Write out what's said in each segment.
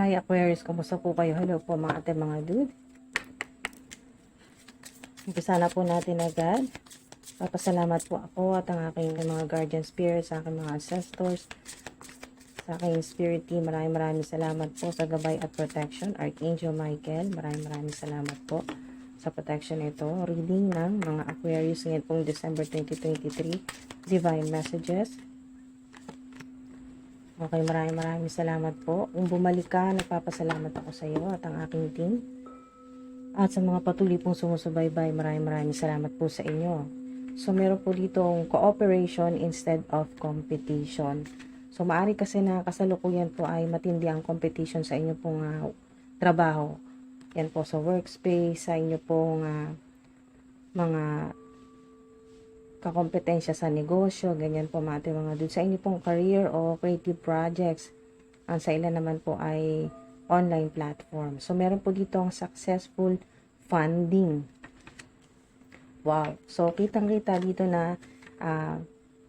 Hi Aquarius, kumusta po kayo? Hello po mga ate mga dude. Umpisa na po natin agad. Papasalamat po ako at ang aking mga guardian spirits, sa aking mga ancestors, sa aking spirit team. Maraming salamat po sa gabay at protection. Archangel Michael, maraming salamat po sa protection ito. Reading ng mga Aquarius ngayon pong December 2023. Divine messages. Okay, maraming salamat po. Kung bumalik ka, nagpapasalamat ako sa iyo at ang aking team. At sa mga patuloy pong sumusubaybay, maraming salamat po sa inyo. So, meron po ditong cooperation instead of competition. So, maari kasi na kasalukuyan po ay matindi ang competition sa inyo pong trabaho. Yan po sa workspace, sa inyo pong mga kakompetensya sa negosyo, ganyan po mga dude. Sa inyo pong career o creative projects, ang sa ilan naman po ay online platform. So, meron po dito ang successful funding. Wow. So, kitang-kita dito na,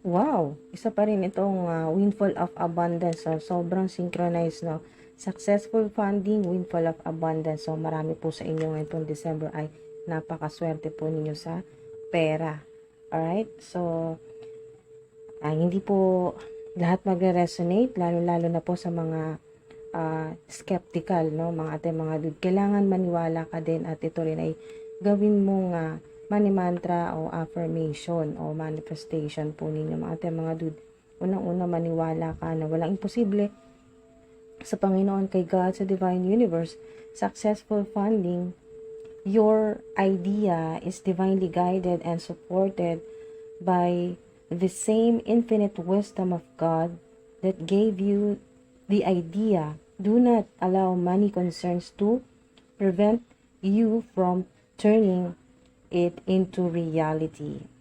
wow, isa pa rin itong windfall of abundance. So, sobrang synchronized, no? Successful funding, windfall of abundance. So, marami po sa inyo ngayong December ay napakaswerte po ninyo sa pera. Alright, so hindi po lahat magre-resonate, lalo-lalo na po sa mga skeptical, no, mga ate mga dude. Kailangan maniwala ka din at ito rin ay gawin mong money mantra o affirmation o manifestation po ninyo, mga ate mga dude. Unang-una, maniwala ka na walang imposible sa Panginoon, kay God, sa Divine Universe. Successful funding, your idea is divinely guided and supported by the same infinite wisdom of God that gave you the idea. Do not allow money concerns to prevent you from turning it into reality.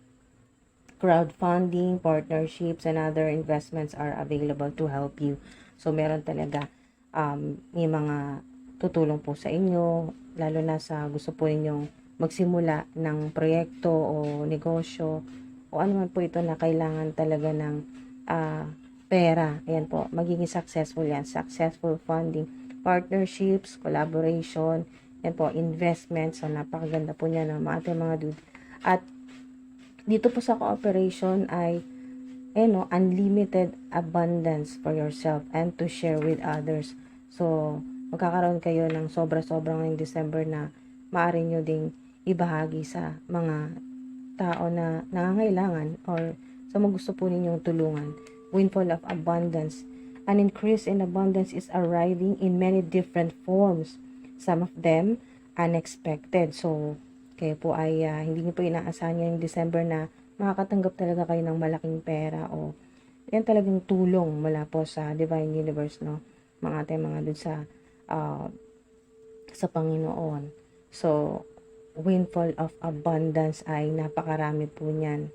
Crowdfunding, partnerships, and other investments are available to help you. So, meron talaga may mga tutulong po sa inyo, lalo na sa gusto po ninyong magsimula ng proyekto o negosyo o ano man po ito na kailangan talaga ng pera. Ayan po, magiging successful yan. Successful funding, partnerships, collaboration, yan po, investments. So, napakaganda po niya ng mga dude. At dito po sa cooperation ay unlimited abundance for yourself and to share with others. So, magkakaroon kayo ng sobra-sobrang ngayong December na maaari nyo ding ibahagi sa mga tao na nangangailangan or sa mga gusto po ninyong tulungan. Windfall of abundance. An increase in abundance is arriving in many different forms. Some of them unexpected. So, kayo po ay hindi nyo po inaasahan ngayong December na makakatanggap talaga kayo ng malaking pera o yan talagang tulong mula po sa Divine Universe, no? Mga ate, mga dun sa Panginoon. So, windfall of abundance ay napakarami po niyan.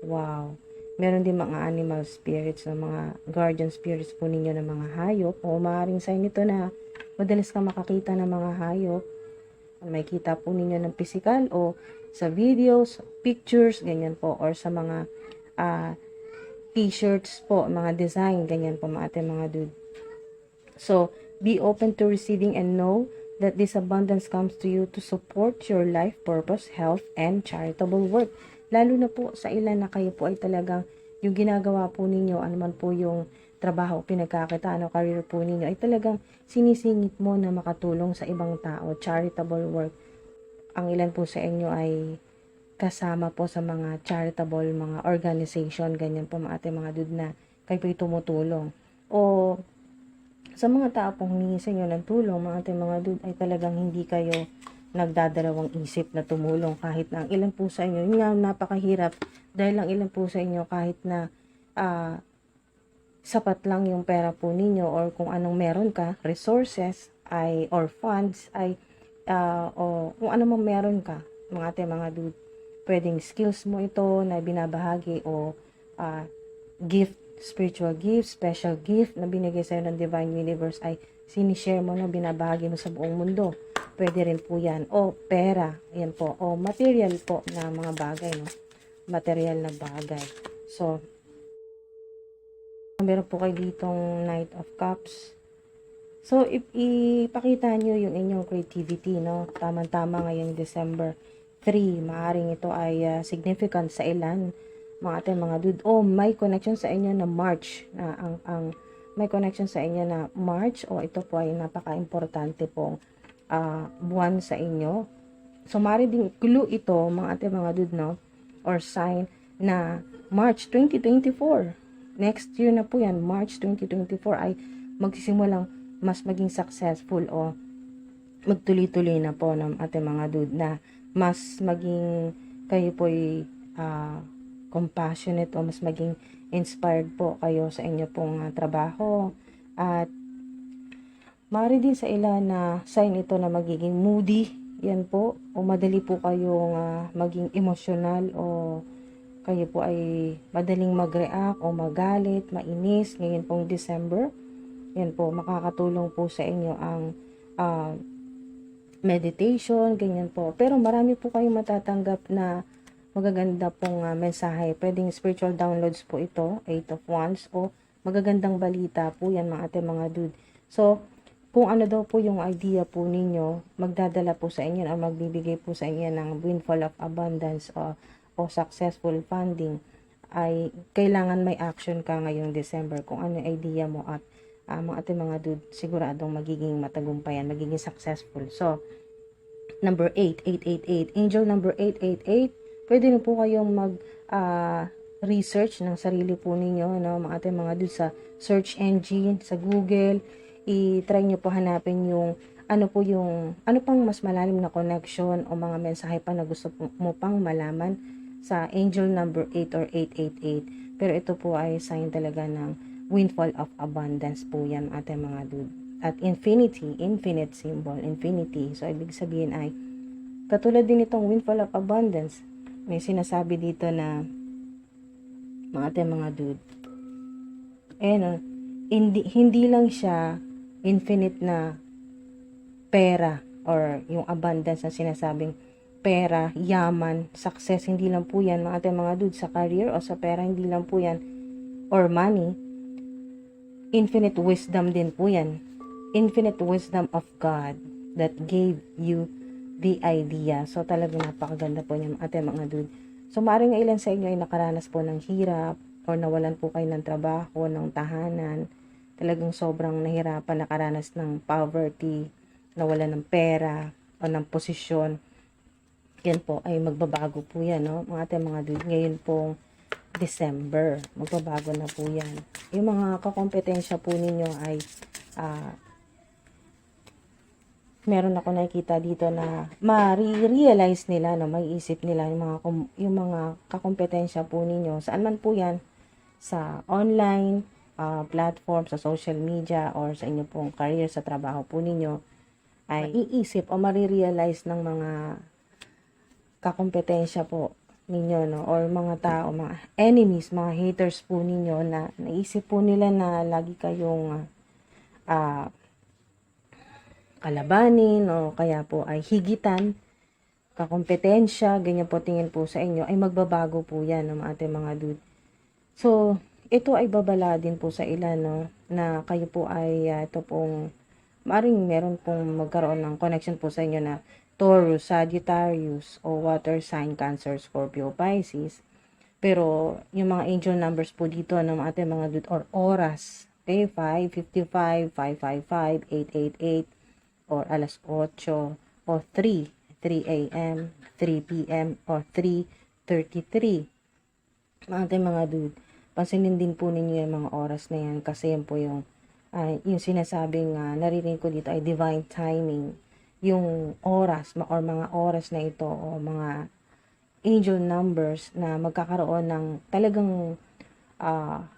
Wow. Meron din mga animal spirits, mga guardian spirits po ninyo ng mga hayop. O maaaring sign nito na madalas ka makakita ng mga hayop. May kita po ninyo ng physical o sa videos, pictures, ganyan po. Or sa mga t-shirts po, mga design, ganyan po mga ate, mga dude. So, be open to receiving and know that this abundance comes to you to support your life purpose, health, and charitable work. Lalo na po sa ilan na kayo po ay talagang yung ginagawa po ninyo, anuman po yung trabaho, pinagkakitaan o career po ninyo, ay talagang sinisingit mo na makatulong sa ibang tao, charitable work. Ang ilan po sa inyo ay kasama po sa mga charitable, mga organization, ganyan po mga ate, mga dude na kayo po tumutulong. O sa mga tao pong humingi sa inyo ng tulong, mga ate, mga dude, ay talagang hindi kayo nagdadalawang isip na tumulong kahit na ang ilan po sa inyo, yun nga napakahirap dahil ang ilan po sa inyo kahit na sapat lang yung pera po ninyo or kung anong meron ka, resources ay or funds ay o kung ano mang meron ka, mga ate, mga dude, pwedeng skills mo ito na binabahagi o gift, spiritual gift, special gift na binigay sa'yo ng Divine Universe ay sinishare mo na binabahagi mo sa buong mundo. Pwede rin po yan. O pera, yan po. O material po na mga bagay, no? Material na bagay. So, meron po kayo ditong Knight of Cups. So, ipakita nyo yung inyong creativity, no? Tama-tama ngayong December 3. Maaring ito ay significant sa ilan, mga ating mga dude. O may connection sa inyo na March. May connection sa inyo na March. O ito po ay napaka-importante pong buwan sa inyo. So, maaari ding clue ito, mga ating mga dude, no? Or sign na March 2024. Next year na po yan, March 2024 ay magsisimulang mas maging successful o magtuloy-tuloy na po ng ating mga dude na mas maging kayo po'y compassionate o mas maging inspired po kayo sa inyo pong trabaho. At maaari din sa ilan na sign ito na magiging moody, yan po, o madali po kayong maging emosyonal o kayo po ay madaling mag-react o magalit, mainis ngayon pong December. Yan po, makakatulong po sa inyo ang meditation, ganyan po. Pero marami po kayong matatanggap na magaganda pong mensahe. Pwedeng spiritual downloads po ito, 8 of Wands, o magagandang balita po yan mga ating mga dude. So, kung ano daw po yung idea po ninyo, magdadala po sa inyo o magbibigay po sa inyo ng windfall of abundance o successful funding, ay kailangan may action ka ngayong December kung ano yung idea mo at mga ating mga dude, siguradong magiging matagumpayan, magiging successful. So, number 8, 888. Angel number 888. Pwede na po kayong research ng sarili po ninyo, no? Mga ating mga dude sa search engine, sa Google. I-try nyo po hanapin yung ano pang mas malalim na connection o mga mensahe pa na gusto mo pang malaman sa angel number 8 or 888. Pero ito po ay sign talaga ng windfall of abundance po yan ating mga dude. At infinity, infinite symbol, infinity. So, ibig sabihin ay, katulad din itong windfall of abundance, may sinasabi dito na, mga ating mga dude, hindi lang siya infinite na pera or yung abundance na sinasabing pera, yaman, success, hindi lang po yan, mga ating mga dude, sa career o sa pera, hindi lang po yan, or money. Infinite wisdom din po yan. Infinite wisdom of God that gave you the idea. So, talagang napakaganda po niya ating mga dude. So, maaaring ilan sa inyo ay nakaranas po ng hirap or nawalan po kayo ng trabaho, ng tahanan. Talagang sobrang nahirapan, nakaranas ng poverty, nawalan ng pera o ng posisyon. Yan po ay magbabago po yan, no? Mga ating mga dude. Ngayon pong December, magbabago na po yan. Yung mga kakompetensya po ninyo ay meron ako nakikita dito na ma-realize nila, no, may isip nila yung mga kakompetensya po ninyo. Saan man po yan, sa online platform, sa social media, or sa inyo pong career, sa trabaho po ninyo, ay iisip o ma-realize ng mga kakompetensya po ninyo, no, or mga tao, mga enemies, mga haters po ninyo na naisip po nila na lagi kayong kalabanin o kaya po ay higitan, kakompetensya, ganyan po tingin po sa inyo, ay magbabago po yan, no, ating mga dude. So, ito ay babala din po sa ilan, no, na kayo po ay ito pong maaaring meron pong magkaroon ng connection po sa inyo na Taurus, Sagittarius, o water sign, Cancer, Scorpio, Pisces. Pero, yung mga angel numbers po dito ng ating mga dude or oras, okay, 5:55, 5:55, 8:88, or alas 8, o 3 a.m., 3 p.m., or 3:33. Mga ating mga dude, pansinin din po ninyo yung mga oras na yan kasi yan po yung sinasabing naririnig ko dito ay divine timing. Yung oras or mga oras na ito o mga angel numbers na magkakaroon ng talagang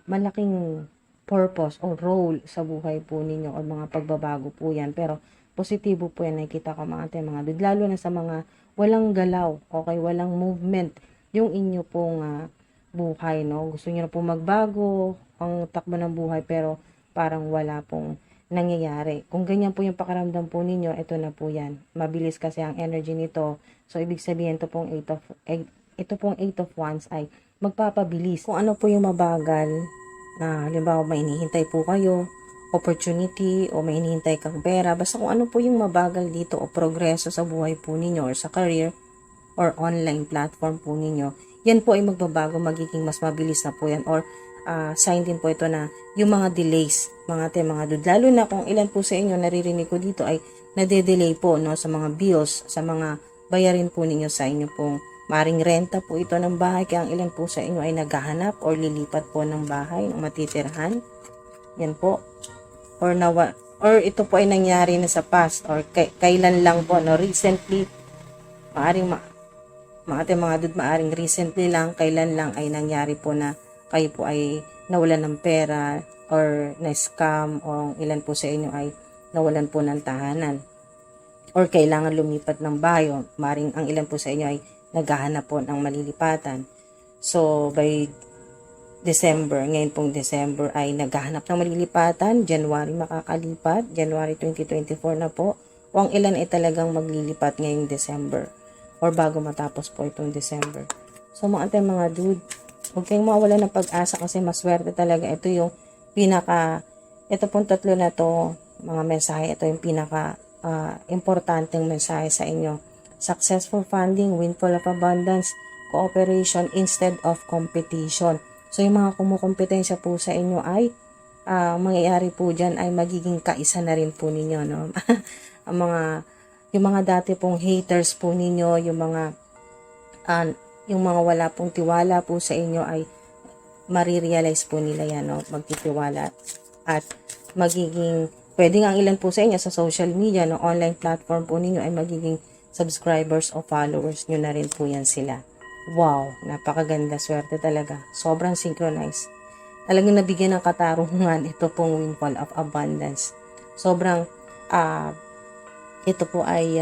malaking purpose o role sa buhay po ninyo o mga pagbabago po yan. Pero positibo po yan nakikita ko mga ating mga dude. Lalo na sa mga walang galaw, okay, walang movement yung inyo pong buhay, no? Gusto niyo na po magbago ang takbo ng buhay pero parang wala pong nangyayari. Kung ganyan po yung pakiramdam po ninyo, ito na po yan. Mabilis kasi ang energy nito. So, ibig sabihin, ito pong 8 of Wands ay magpapabilis. Kung ano po yung mabagal, na halimbawa may hinihintay po kayo, o opportunity o may hinihintay kang pera. Basta kung ano po yung mabagal dito o progreso sa buhay po ninyo or sa career or online platform po ninyo, yan po ay magbabago, magiging mas mabilis na po yan or sign din po ito na yung mga delays, mga dude. Lalo na kung ilan po sa inyo naririnig ko dito ay nade-delay po no, sa mga bills, sa mga bayarin po ninyo sa inyo pong maring renta po ito ng bahay. Kaya ang ilan po sa inyo ay naghahanap or lilipat po ng bahay, ng matitirhan. Yan po. Or ito po ay nangyari na sa past or kailan lang po, no, recently, maaring mga dude, maaring recently lang, kailan lang ay nangyari po na kayo po ay nawalan ng pera or na-scam o ilan po sa inyo ay nawalan po ng tahanan or kailangan lumipat ng bahay o maaring ang ilan po sa inyo ay naghahanap po ng malilipatan. So, by December, ngayon pong December ay naghahanap ng malilipatan, January makakalipat, January 2024 na po, o ang ilan ay talagang maglilipat ngayong December or bago matapos po itong December. So mga dude, huwag kayong mawala ng pag-asa kasi maswerte talaga. Ito yung ito pong tatlo na to, mga mensahe, ito yung importanteng mensahe sa inyo. Successful funding, windfall of abundance, cooperation instead of competition. So, yung mga kumukompetensya po sa inyo ay, mangyayari po dyan ay magiging kaisa na rin po ninyo, no? Yung mga dati pong haters po ninyo, yung mga wala pong tiwala po sa inyo ay marirealize po nila yan, no? Magtitiwala at pwedeng ang ilan po sa inyo sa social media, no? Online platform po ninyo ay magiging subscribers o followers nyo na rin po yan sila. Wow, napakaganda, swerte talaga. Sobrang synchronized. Talagang nabigyan ng katarungan ito pong windfall of abundance. Sobrang, ito po ay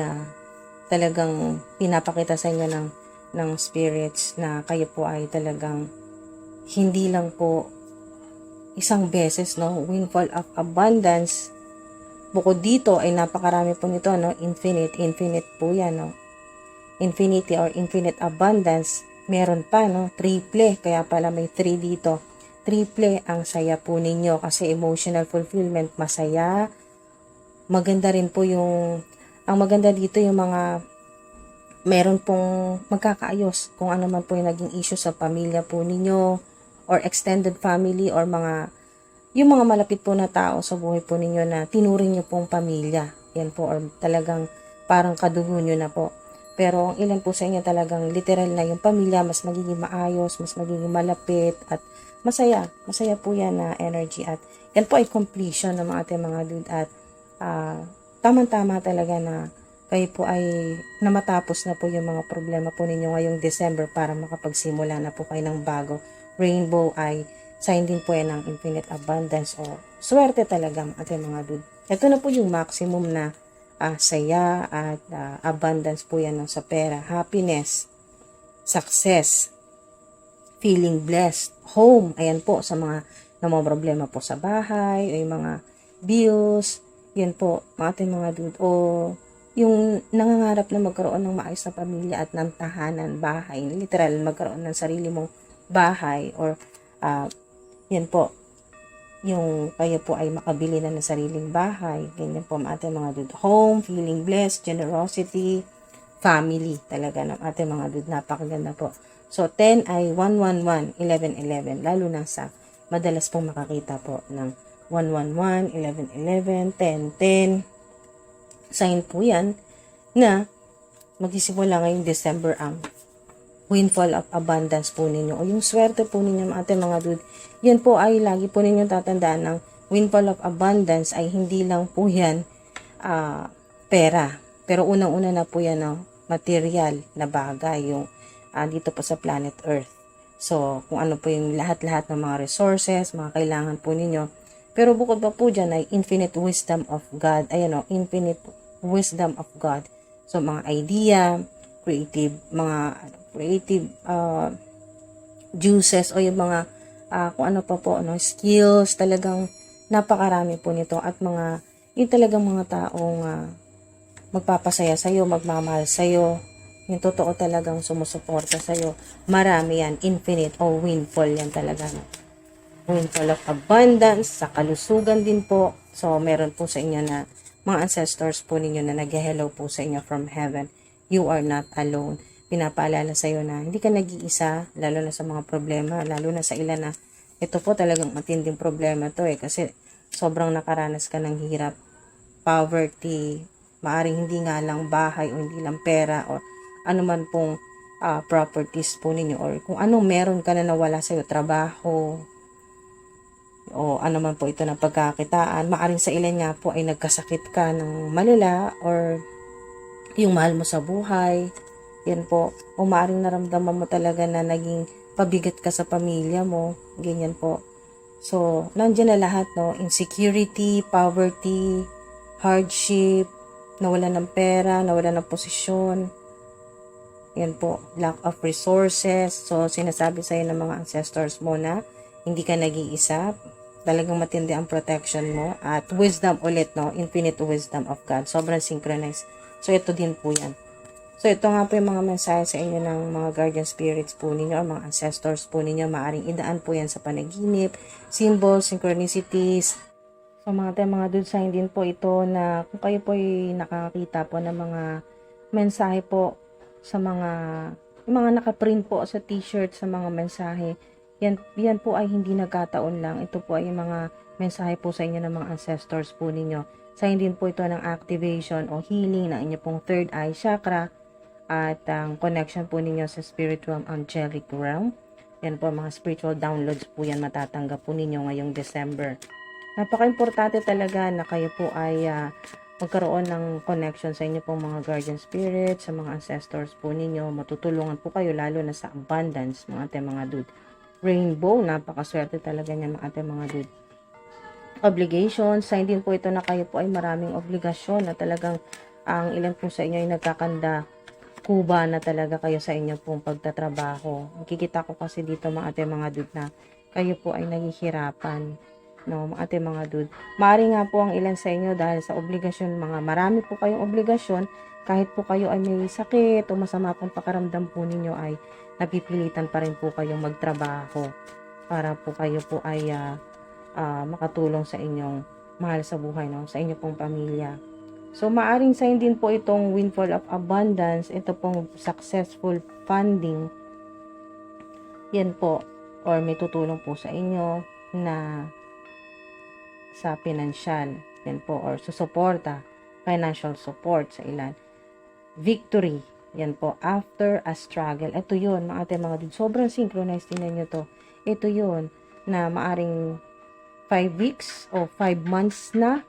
talagang pinapakita sa inyo ng spirits na kayo po ay talagang hindi lang po isang beses, no? Windfall of abundance. Bukod dito ay napakarami po nito, no? Infinite po yan, no? Infinity or infinite abundance, meron pa, no? Triple, kaya pala may 3 dito. Triple ang saya po ninyo kasi emotional fulfillment, masaya. Maganda rin po ang maganda dito yung meron pong magkakaayos kung ano man po yung naging issue sa pamilya po ninyo or extended family or yung mga malapit po na tao sa buhay po ninyo na tinuring nyo pong pamilya. Yan po, or talagang parang kadugo nyo na po. Pero ang ilan po sa inyo talagang literal na yung pamilya, mas magiging maayos, mas magiging malapit, at masaya. Masaya po yan na energy. At yan po ay completion ng mga ating mga dude. At tamang-tama talaga na kayo po ay namatapos na po yung mga problema po ninyo ngayong December para makapagsimula na po kayo ng bago. Rainbow ay sign din po yan ng infinite abundance o swerte talaga ating mga dude. Ito na po yung maximum na saya at abundance po yan, no, sa pera, happiness, success, feeling blessed, home, ayan po sa mga problema po sa bahay, o yung mga bills, yan po, ating mga dude, o yung nangangarap na magkaroon ng maayos na pamilya at ng tahanan, bahay, literal, magkaroon ng sarili mong bahay, or yan po, yung kayo po ay makabili na ng sariling bahay. Ganyan po ang ating mga dude. Home, feeling blessed, generosity, family talaga ng ating mga dude. Napakaganda po. So, 10 ay 111, 1111. Lalo na sa madalas pong makakita po ng 111, 1111, 1010. Sign po yan na magsisimula ngayong December ang windfall of abundance po ninyo o yung swerte po ninyo ating mga dude. Yan po ay lagi po ninyong tatandaan ng windfall of abundance ay hindi lang po yan pera. Pero unang-una na po yan material na bagay yung dito po sa planet Earth. So, kung ano po yung lahat-lahat ng mga resources, mga kailangan po ninyo. Pero bukod pa po dyan ay infinite wisdom of God. Ayan infinite wisdom of God. So, mga idea, creative juices o yung mga kung ano pa po, skills, talagang napakarami po nito at yung talagang mga taong magpapasaya sa'yo, magmamahal sa'yo, yung totoo talagang sumusuporta sa'yo, marami yan, infinite o windfall yan talaga. windfall of abundance, sa kalusugan din po. So, meron po sa inyo na mga ancestors po ninyo na nag-hello po sa inyo from heaven. You are not alone. Pinapaalala sa iyo na hindi ka nag-iisa, lalo na sa mga problema, lalo na sa ilan na ito po talagang matinding problema to kasi sobrang nakaranas ka ng hirap, poverty, maaring hindi nga lang bahay o hindi lang pera o ano man pong properties po ninyo or kung anong meron ka na nawala sa iyo, trabaho, o ano man po ito ng pagkakitaan. Maaring sa ilan nga po ay nagkasakit ka ng malala or yung mahal mo sa buhay. Yan po. O maaring naramdaman mo talaga na naging pabigat ka sa pamilya mo. Ganyan po. So, nandiyan na lahat, no? Insecurity, poverty, hardship, nawala ng pera, nawala ng posisyon. Yan po. Lack of resources. So, sinasabi sa'yo ng mga ancestors mo na hindi ka nag-iisa. Talagang matindi ang protection mo. At wisdom ulit, no? Infinite wisdom of God. Sobrang synchronized. So, ito din po yan. So, ito nga po yung mga mensahe sa inyo ng mga guardian spirits po ninyo or mga ancestors po ninyo. Maaring idaan po yan sa panaginip, symbols, synchronicities. So, mga good sign din po ito na kung kayo po ay nakakita po ng mga mensahe po sa yung mga nakaprint po sa t-shirt sa mga mensahe. Yan po ay hindi nagkataon lang. Ito po ay mga mensahe po sa inyo ng mga ancestors po ninyo. Sign din po ito ng activation o healing ng inyo pong third eye chakra at ang connection po ninyo sa spiritual angelic realm. Yan po, mga spiritual downloads po yan matatanggap po ninyo ngayong December. Napaka-importante talaga na kayo po ay magkaroon ng connection sa inyo pong mga guardian spirits, sa mga ancestors po ninyo. Matutulungan po kayo lalo na sa abundance, mga dude. Rainbow, napakaswerte talaga niya mga dude. Obligations, sign din po ito na kayo po ay maraming obligasyon na talagang ang ilan po sa inyo ay nagkakanda kuba na talaga kayo sa inyo pong pagtatrabaho. Nakikita ko kasi dito mga dude na kayo po ay naghihirapan. No, mga dude. Maari nga po ang ilan sa inyo dahil sa obligasyon, marami po kayong obligasyon, kahit po kayo ay may sakit o masama pong pakaramdam po ninyo ay napipilitan pa rin po kayong magtrabaho para po kayo po ay makatulong sa inyong mahal sa buhay, no? Sa inyong pong pamilya. So, maaring sign din po itong windfall of abundance, ito pong successful funding. Yan po, or may tutulong po sa inyo na sa financial, yan po, or susuporta, financial support sa ilan. Victory, yan po, after a struggle. Ito yun, mga din, sobrang synchronized din nyo to. Ito yun, na maaring 5 weeks o 5 months na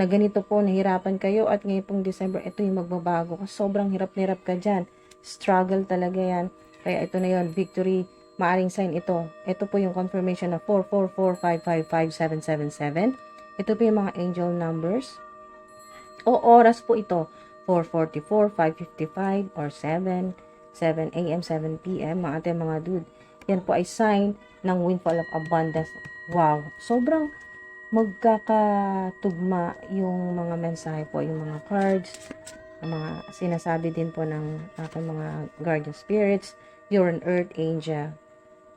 ganito po, nahirapan kayo at ngayon pong December, ito yung magbabago. Kasi sobrang hirap na hirap ka dyan. Struggle talaga yan. Kaya ito na yun, victory, maaring sign ito. Ito po yung confirmation na 444555777. Ito po yung mga angel numbers. O oras po ito, 4:44, 5:55, or 7 a.m., 7 p.m. Mga dude. Yan po ay sign ng windfall of abundance. Wow, sobrang magkakatugma yung mga mensahe po, yung mga cards, mga sinasabi din po ng aking mga guardian spirits. You're an earth angel.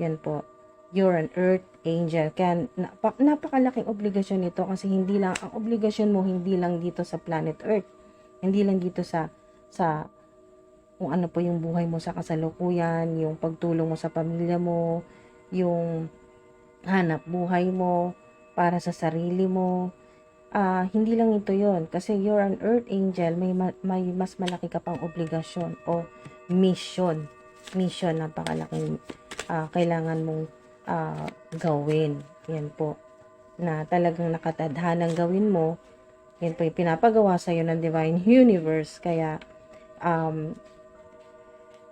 Yan po. You're an earth angel. Kaya napakalaking obligasyon nito kasi hindi lang, ang obligasyon mo hindi lang dito sa planet Earth. Hindi lang dito sa kung ano po yung buhay mo sa kasalukuyan, yung pagtulong mo sa pamilya mo, yung hanap buhay mo, para sa sarili mo. Hindi lang ito yon kasi you're an earth angel, may mas malaki ka pang obligasyon o mission. Mission, napakalaking kailangan mong gawin. Yan po. Na talagang nakatadhanang gawin mo. Yan po yung pinapagawa sa'yo ng Divine Universe. Kaya,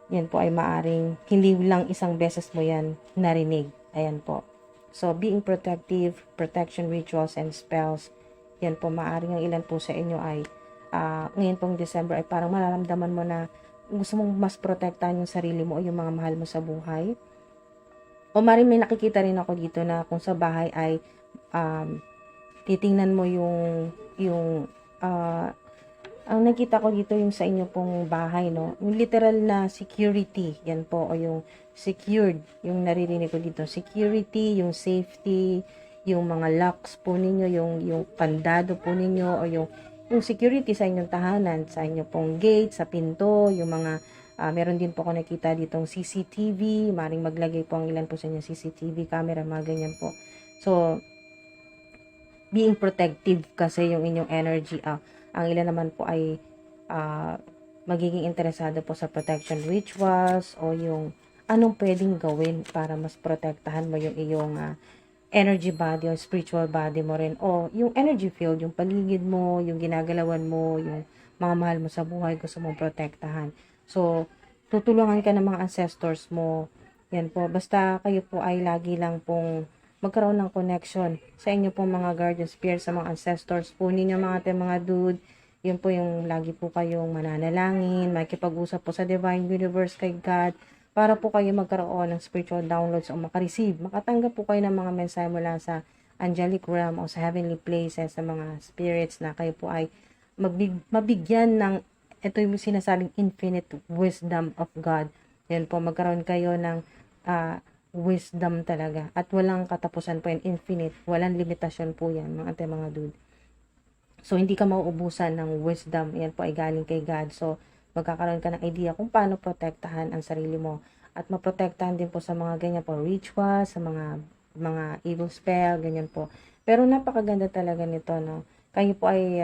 yan po ay maaring hindi lang isang beses mo yan narinig. Ayan po. So, being protective, protection rituals and spells, yan po, maaaring ang ilan po sa inyo ay, ngayon pong December ay parang mararamdaman mo na gusto mong mas protektahan yung sarili mo o yung mga mahal mo sa buhay. O maaaring may nakikita rin ako dito na kung sa bahay ay titingnan mo yung Ang nakita ko dito yung sa inyo pong bahay, no? Yung literal na security, yan po, o yung secured, yung naririnig ko dito. Security, yung safety, yung mga locks po ninyo, yung kandado po ninyo, o yung security sa inyong tahanan, sa inyo pong gate, sa pinto, yung mga, meron din po ako nakita ditong CCTV, maring maglagay po ang ilan po sa inyo CCTV camera, mga ganyan po. So, being protective kasi yung inyong energy. Ang ilan naman po ay magiging interesado po sa protection rituals o yung anong pwedeng gawin para mas protektahan mo yung iyong energy body o spiritual body mo rin o yung energy field, yung paligid mo, yung ginagalawan mo, yung mga mahal mo sa buhay gusto mong protektahan. So, tutulungan ka ng mga ancestors mo. Yan po. Basta kayo po ay lagi lang pong magkaroon ng connection sa inyo pong mga guardian spirits, sa mga ancestors po ninyo, mga dude. Yun po yung lagi po kayong mananalangin, makikipag-usap po sa divine universe kay God, para po kayo magkaroon ng spiritual downloads o makareceive, makatanggap po kayo ng mga mensahe mula sa angelic realm o sa heavenly places, sa mga spirits na kayo po ay mabigyan ng, ito yung sinasabing infinite wisdom of God. Yan po, magkaroon kayo ng wisdom talaga. At walang katapusan po yan, infinite. Walang limitasyon po yan, mga dude. So, hindi ka mauubusan ng wisdom. Yan po ay galing kay God. So, magkakaroon ka ng idea kung paano protektahan ang sarili mo. At maprotektahan din po sa mga ganyan po, rituals, sa mga evil spell, ganyan po. Pero napakaganda talaga nito, no? Kayo po ay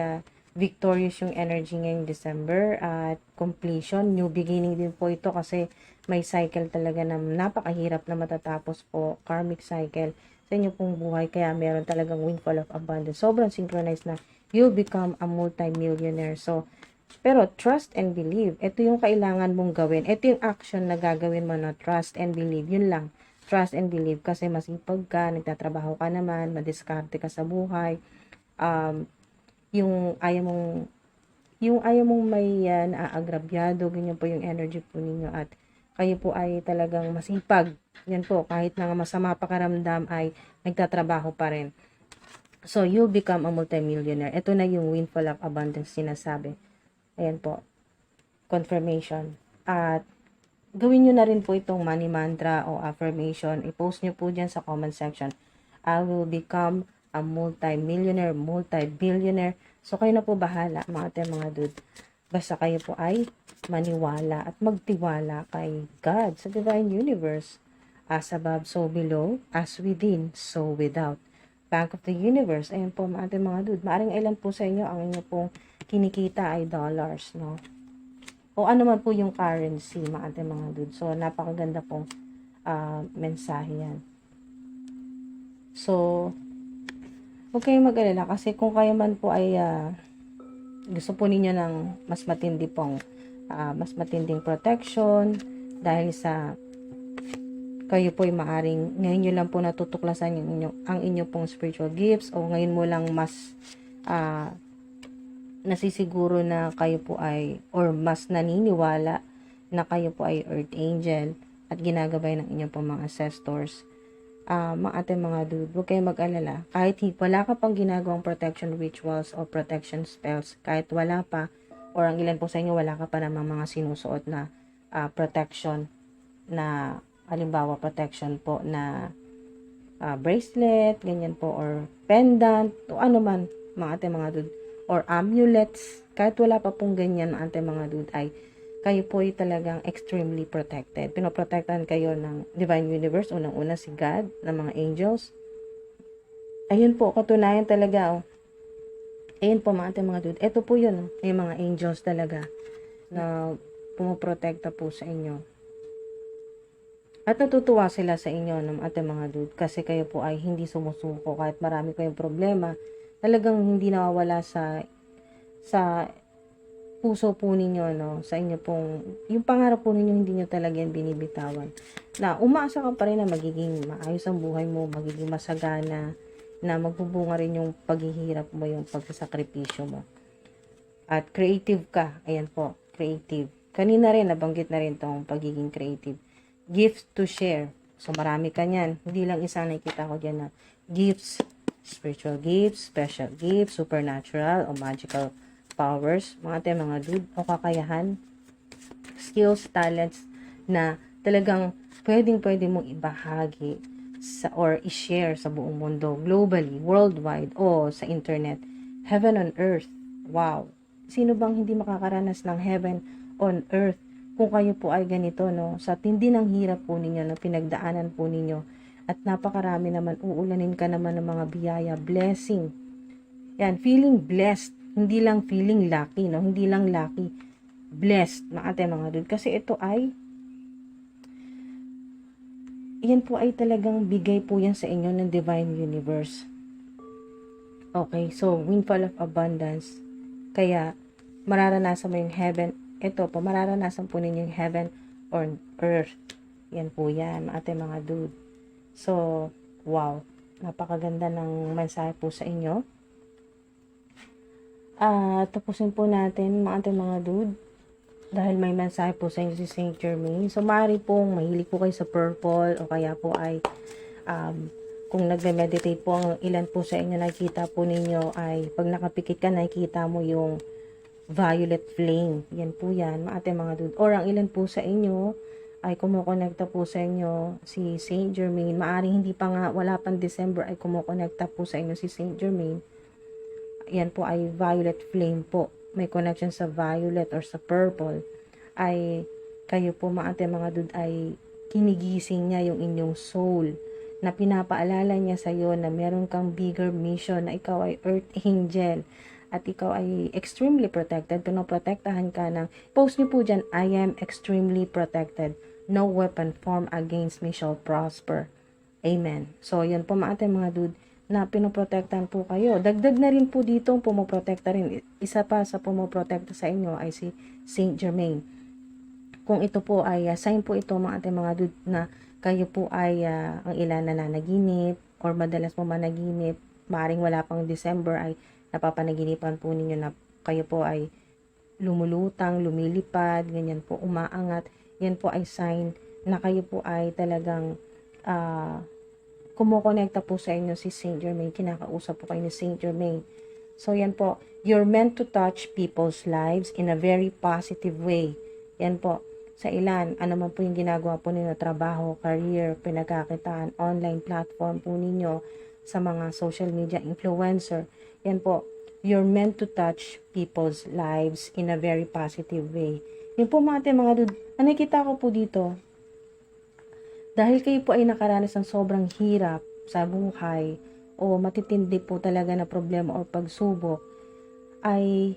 victorious yung energy ngayong December at completion, new beginning din po ito kasi may cycle talaga na napakahirap na matatapos po, karmic cycle sa inyo pong buhay, kaya meron talagang windfall of abundance. Sobrang synchronized na you'll become a multi-millionaire. So, pero trust and believe, ito yung kailangan mong gawin. Ito yung action na gagawin mo na trust and believe. Yun lang, trust and believe kasi masipag ka, nagtatrabaho ka naman, madiskarte ka sa buhay. Yung ayaw mong may naaagrabyado, ganyan po yung energy po ninyo at kayo po ay talagang masipag. Yan po, kahit na masama pakaramdam ay nagtatrabaho pa rin. So, you'll become a multimillionaire. Ito na yung windfall of abundance sinasabi. Ayan po, confirmation. At gawin nyo na rin po itong money mantra o affirmation. I-post nyo po dyan sa comment section. I will become a multi-millionaire, multi-billionaire. So, kayo na po bahala, mga dude. Basta kayo po ay maniwala at magtiwala kay God sa divine universe. As above, so below, as within, so without. Bank of the universe. Ayan po, mga dude. Maaring ilan po sa inyo ang inyo pong kinikita ay dollars, no? O ano man po yung currency, mga dude. So, napakaganda pong mensahe yan. So, huwag kayong mag-alala kasi kung kayo man po ay gusto po ninyo ng mas matinding protection dahil sa kayo po ay maaring ngayon nyo lang po natutuklasan ang inyo pong spiritual gifts o ngayon mo lang mas nasisiguro na kayo po ay or mas naniniwala na kayo po ay earth angel at ginagabay ng inyong pong mga ancestors. Mga dude, huwag kayong mag-alala. Kahit wala ka pang ginagawang protection rituals o protection spells, kahit wala pa, or ang ilan po sa inyo, wala ka pa namang mga sinusuot na protection na, halimbawa, protection po na bracelet, ganyan po, or pendant, o ano man, mga dude, or amulets, kahit wala pa pong ganyan, mga dude, ay kayo po ay talagang extremely protected. Pinoprotektahan kayo ng divine universe, unang-una si God, ng mga angels. Ayun po, katunayan talaga, ayun po, mga dude. Ito po yun, may mga angels talaga na pumoprotekta po sa inyo. At natutuwa sila sa inyo, ng mga dude, kasi kayo po ay hindi sumusuko kahit marami kayong problema. Talagang hindi nawawala sa puso po ninyo, no, sa inyo pong, yung pangarap po ninyo, hindi nyo talaga yan binibitawan. Na umaasa ka pa rin na magiging maayos ang buhay mo, magiging masagana, na magbubunga rin yung paghihirap mo, yung pagsasakripisyo mo. At creative ka, ayan po, creative. Kanina rin, nabanggit na rin tong pagiging creative. Gifts to share. So, marami ka niyan. Hindi lang isang nakikita ko dyan na gifts, spiritual gifts, special gifts, supernatural, o magical powers, mga dude, o kakayahan, skills, talents na talagang pwede mong ibahagi or i-share sa buong mundo, globally, worldwide, o sa internet. Heaven on earth. Wow. Sino bang hindi makakaranas ng heaven on earth kung kayo po ay ganito, no? Sa tindi ng hirap po ninyo, no? Pinagdaanan po ninyo, at napakarami naman, uulanin ka naman ng mga biyaya, blessing. Yan, feeling blessed. Hindi lang feeling lucky, no? Hindi lang lucky. Blessed, mga dude. Kasi ito ay, yan po ay talagang bigay po yan sa inyo ng Divine Universe. Okay, so, windfall of abundance. Kaya, mararanasan mo yung heaven. Ito po, mararanasan po ninyo yung heaven on earth. Yan po yan, mga dude. So, wow. Napakaganda ng mensahe po sa inyo. Tapusin po natin, mga dude. Dahil may mensahe po sa inyo si Saint Germain. So, maaari pong mahilig po kayo sa purple, o kaya po ay kung nagme-meditate po, ang ilan po sa inyo nakikita po ninyo ay pag nakapikit ka, nakikita mo yung violet flame. Yan po yan, mga dude. Or ang ilan po sa inyo ay kumukonekta po sa inyo si Saint Germain. Maaring hindi pa nga, wala pang December ay kumukonekta po sa inyo si Saint Germain. Yan po ay violet flame po. May connection sa violet or sa purple. Ay kayo po, mga dude, ay kinigising niya yung inyong soul, na pinapaalala niya sa iyo na meron kang bigger mission, na ikaw ay earth angel at ikaw ay extremely protected. Pinoprotektahan ka ng, post niyo po dyan, I am extremely protected. No weapon formed against me shall prosper. Amen. So, yun po, mga dude, na pinoprotektahan po kayo. Dagdag na rin po dito, pumoprotekta rin. Isa pa sa pumoprotekta sa inyo ay si Saint Germain. Kung ito po ay, sign po ito, mga dude, na kayo po ay ang ilan na nanaginip or madalas po managinip, maaaring wala pang December ay napapanaginipan po ninyo na kayo po ay lumulutang, lumilipad, ganyan po, umaangat. Yan po ay sign na kayo po ay talagang kumukonekta po sa inyo si Saint Germain, kinakausap po kayo ni Saint Germain. So yan po, you're meant to touch people's lives in a very positive way. Yan po. Sa ilan, ano man po yung ginagawa po ninyo, trabaho, career, pinagkakitaan, online platform po ninyo, sa mga social media influencer. Yan po, you're meant to touch people's lives in a very positive way. Yun po, mga dude, nakikita ko po dito, dahil kayo po ay nakaranas ng sobrang hirap sa buhay, o matitindi po talaga na problema o pagsubok, ay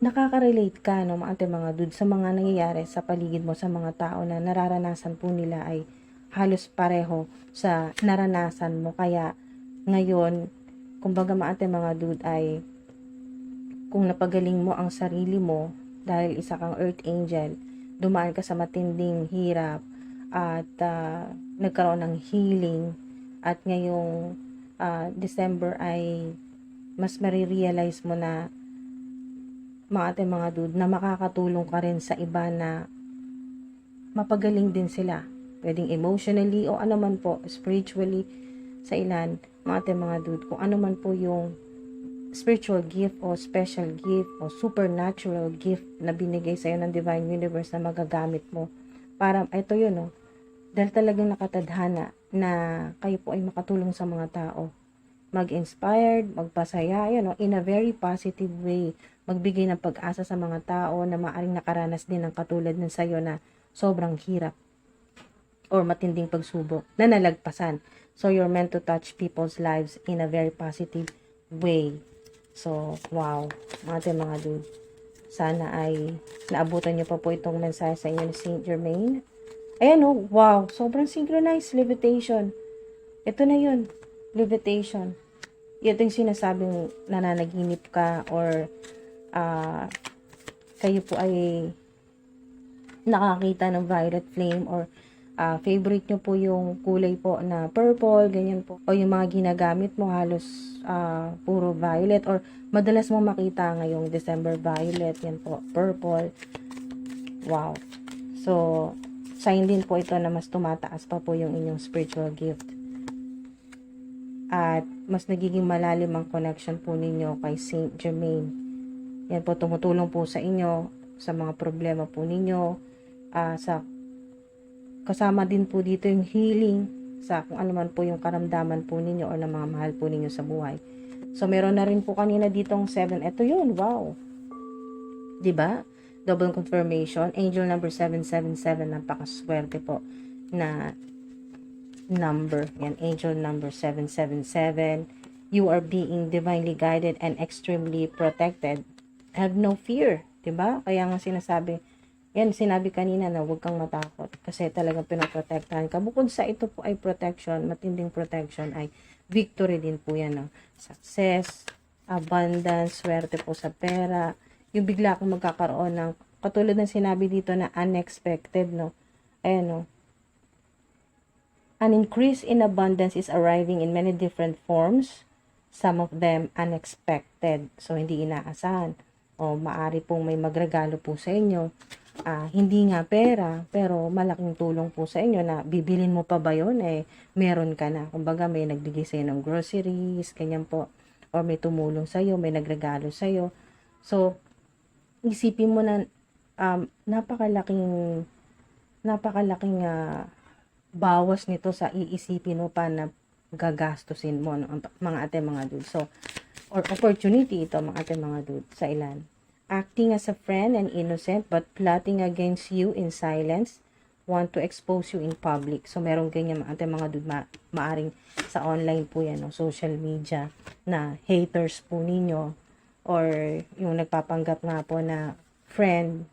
nakaka-relate ka, no, mga dude, sa mga nangyayari sa paligid mo, sa mga tao na nararanasan po nila ay halos pareho sa naranasan mo. Kaya ngayon, kumbaga, mga dude, ay kung napagaling mo ang sarili mo dahil isa kang earth angel, dumaan ka sa matinding hirap at nagkaroon ng healing, at ngayong December ay mas marirealize mo na, mga dude, na makakatulong ka rin sa iba na mapagaling din sila. Pwedeng emotionally o ano man po, spiritually, sa ilan, mga dude, kung ano man po yung spiritual gift o special gift o supernatural gift na binigay sa'yo ng Divine Universe na magagamit mo. Para, ito yun, no? Dahil talagang nakatadhana na kayo po ay makatulong sa mga tao. Mag-inspired, magpasaya, yun, no? In a very positive way. Magbigay ng pag-asa sa mga tao na maaring nakaranas din ng katulad ng sayo na sobrang hirap or matinding pagsubok na nalagpasan. So, you're meant to touch people's lives in a very positive way. So, wow, mga dude. Sana ay naabutan nyo pa po itong mensahe sa inyo ni Saint Germain. Ayan, oh, wow, sobrang synchronized levitation. Ito na yun, levitation. Ito yung sinasabing nananaginip ka or kayo po ay nakakita ng violet flame or favorite nyo po yung kulay po na purple, ganyan po. O yung mga ginagamit mo halos puro violet, or madalas mo makita ngayong December violet, yan po, purple. Wow. So, sign din po ito na mas tumataas pa po yung inyong spiritual gift. At mas nagiging malalim ang connection po ninyo kay Saint Germain. Yan po, tumutulong po sa inyo sa mga problema po ninyo. Kasama din po dito yung healing sa kung ano man po yung karamdaman po ninyo o ng mga mahal po ninyo sa buhay. So, meron na rin po kanina ditong 7. Ito yun, wow. 'Di ba? Double confirmation. Angel number 777, napakaswerte po na number. Yan, angel number 777. You are being divinely guided and extremely protected. Have no fear. 'Di ba? Kaya nga sinabi kanina na huwag kang matakot kasi talagang pinoprotektahan ka. Bukod sa ito po ay protection, matinding protection, ay victory din po yan. No? Success, abundance, swerte po sa pera, yung bigla kang magkakaroon ng, katulad ng sinabi dito na unexpected, no? Ayan, no? An increase in abundance is arriving in many different forms, some of them unexpected, so hindi inaasahan. O maari pong may magregalo po sa inyo, hindi nga pera, pero malaking tulong po sa inyo na bibilin mo pa ba yun? Meron ka na. Kumbaga, may nagbigay sa'yo ng groceries, ganyan po. Or may tumulong sa'yo, may nagregalo sa'yo. So, isipin mo na napakalaking bawas nito sa iisipin mo pa na gagastusin mo, no, mga ate, mga dude. So, or opportunity ito, mga ate, mga dude, sa ilan. Acting as a friend and innocent but plotting against you in silence, want to expose you in public. So, merong ganyan, mga ate, mga dude, maaring sa online po yan, no, social media, na haters po ninyo, or yung nagpapanggap nga po na friend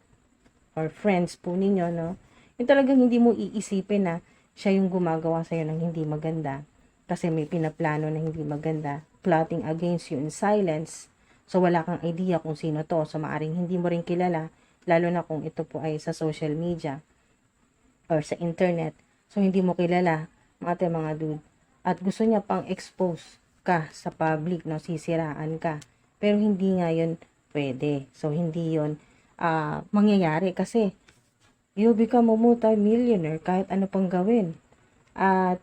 or friends po ninyo, no? Yung talagang hindi mo iisipin na siya yung gumagawa sa'yo ng hindi maganda kasi may pinaplano na hindi maganda, plotting against you in silence. So, wala kang idea kung sino to. So, maaring hindi mo rin kilala, lalo na kung ito po ay sa social media or sa internet. So, hindi mo kilala, mga dude. At gusto niya pang expose ka sa public, no? Sisiraan ka. Pero hindi nga yun pwede. So, hindi yun mangyayari kasi you'll become a multi-millionaire kahit ano pang gawin. At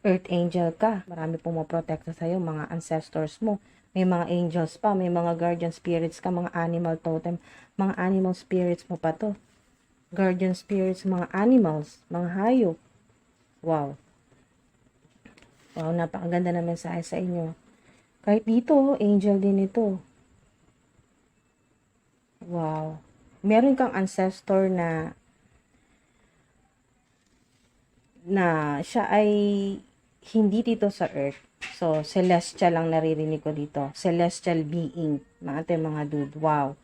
earth angel ka. Marami pong maprotekta sa'yo, mga ancestors mo. May mga angels pa, may mga guardian spirits ka, mga animal totem, mga animal spirits mo pa to. Guardian spirits, mga animals, mga hayop. Wow. Wow, napakaganda na mensahe sa inyo. Kahit dito, angel din ito. Wow. Meron kang ancestor na siya ay hindi dito sa earth. So, celestial lang naririnig ko dito. Celestial being. Mga dude. Wow.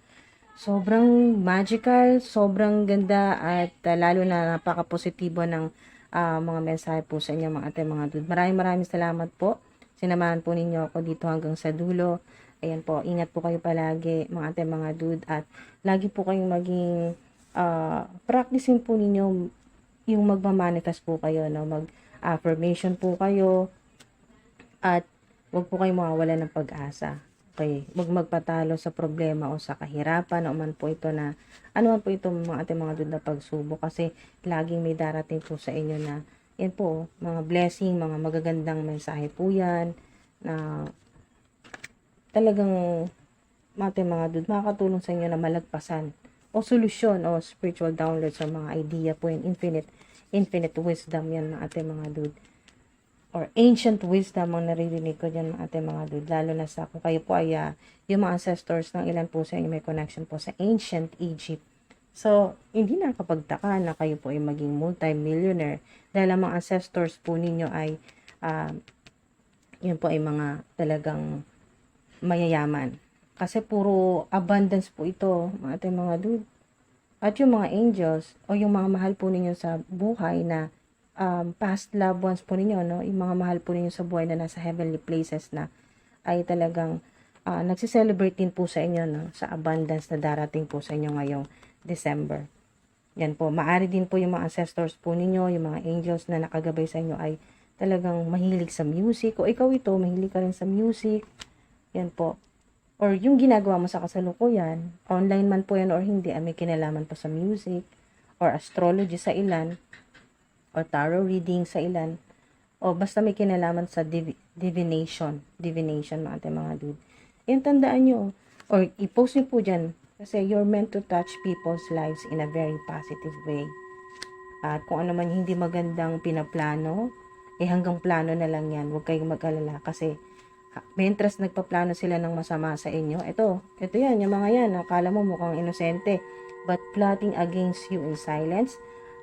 Sobrang magical, sobrang ganda, at lalo na napaka-positibo ng mga mensahe po sa inyo, mga dude. Maraming salamat po. Sinamahan po ninyo ako dito hanggang sa dulo. Ayan po, ingat po kayo palagi, mga dude, at lagi po kayong maging practicing po ninyo yung magmamanifest po kayo, no? Mag-affirmation po kayo, at wag po kayong mawawala ng pag-asa. Okay, magpatalo sa problema o sa kahirapan o man po ito na, ano man po ito, mga dude, na pagsubok, kasi laging may darating po sa inyo na, yan po, mga blessing, mga magagandang mensahe po yan, na talagang mga dude, makakatulong sa inyo na malagpasan o solusyon o spiritual downloads o mga idea po yan, infinite wisdom yan, mga dude, or ancient wisdom ang naririnig ko dyan, mga dude, lalo na sa kung kayo po ay yung mga ancestors ng ilan po sa inyo may connection po sa ancient Egypt. So, hindi nakakapagtaka na kayo po ay maging multi-millionaire dahil ang mga ancestors po ninyo ay yun po ay mga talagang mayayaman. Kasi puro abundance po ito, mga dude. At yung mga angels o yung mga mahal po ninyo sa buhay na past loved ones po ninyo, no? Yung mga mahal po ninyo sa buhay na nasa heavenly places na ay talagang nagsiselebrate din po sa inyo, no? Sa abundance na darating po sa inyo ngayong December. Yan po. Maari din po yung mga ancestors po ninyo, yung mga angels na nakagabay sa inyo ay talagang mahilig sa music. O ikaw ito, mahilig ka rin sa music. Yan po. Or yung ginagawa mo sa kasalukuyan, online man po yan or hindi, may kinalaman po sa music, or astrology sa ilan, or tarot reading sa ilan, o basta may kinalaman sa divination, mga dude. Yan, tandaan nyo, or i-post nyo po dyan. Kasi you're meant to touch people's lives in a very positive way. At kung ano man hindi magandang pinaplano, hanggang plano na lang yan. Huwag kayong mag-alala kasi mientras nagpaplano sila ng masama sa inyo, ito yan, yung mga yan, akala mo mukhang inosente, but plotting against you in silence.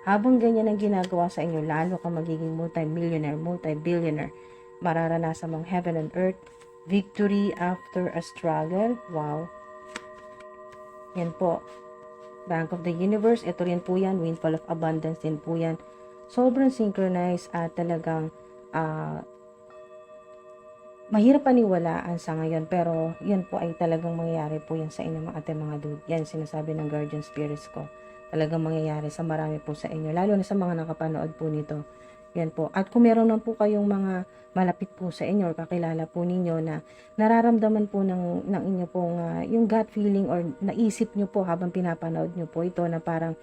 Habang ganyan ang ginagawa sa inyo, lalo ka magiging multi-millionaire, multi-billionaire. Mararanasan mong heaven and earth, victory after a struggle. Wow. Yan po. Bank of the Universe, ito rin po yan, Windfall of Abundance din po yan. Sobrang synchronized at talagang mahirap paniwalaan sa ngayon, pero yan po ay talagang mangyayari po yan sa inyo mga dude. Yan sinasabi ng guardian spirits ko. Talagang mangyayari sa marami po sa inyo, lalo na sa mga nakapanood po nito. Yan po. At kung meron lang po kayong mga malapit po sa inyo or kakilala po ninyo na nararamdaman po ng inyo pong yung gut feeling or naisip nyo po habang pinapanood nyo po ito na parang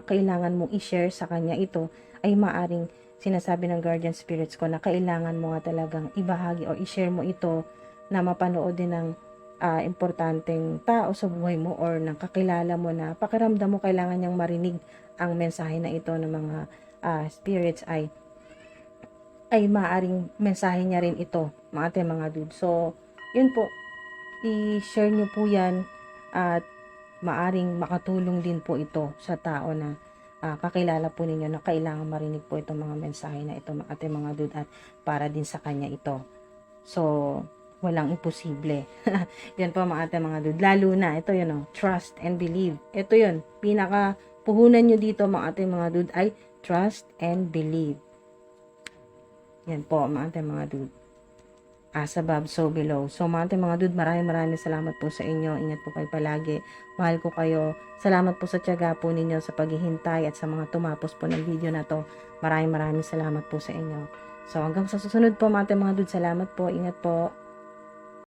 kailangan mong i-share sa kanya ito, ay maaring sinasabi ng guardian spirits ko na kailangan mo nga talagang ibahagi o i-share mo ito na mapanood din ng importanteng tao sa buhay mo or ng kakilala mo na pakiramdam mo kailangan niyang marinig ang mensahe na ito ng mga spirits ay maaring mensahe niya rin ito, mga dude. So, yun po, i-share niyo po yan at maaring makatulong din po ito sa tao na kakilala po ninyo na kailangan marinig po itong mga mensahe na ito, mga dude, at para din sa kanya ito. So, walang imposible. Yan po mga dude. Lalo na, ito yun, trust and believe. Ito yun, pinaka puhunan nyo dito mga dude ay trust and believe. Yan po mga dude. As above, so below. So mga dude, maraming salamat po sa inyo. Ingat po kayo palagi. Mahal ko kayo. Salamat po sa tiyaga po ninyo sa paghihintay at sa mga tumapos po ng video na to. Maraming salamat po sa inyo. So hanggang sa susunod po mga dude. Salamat po. Ingat po.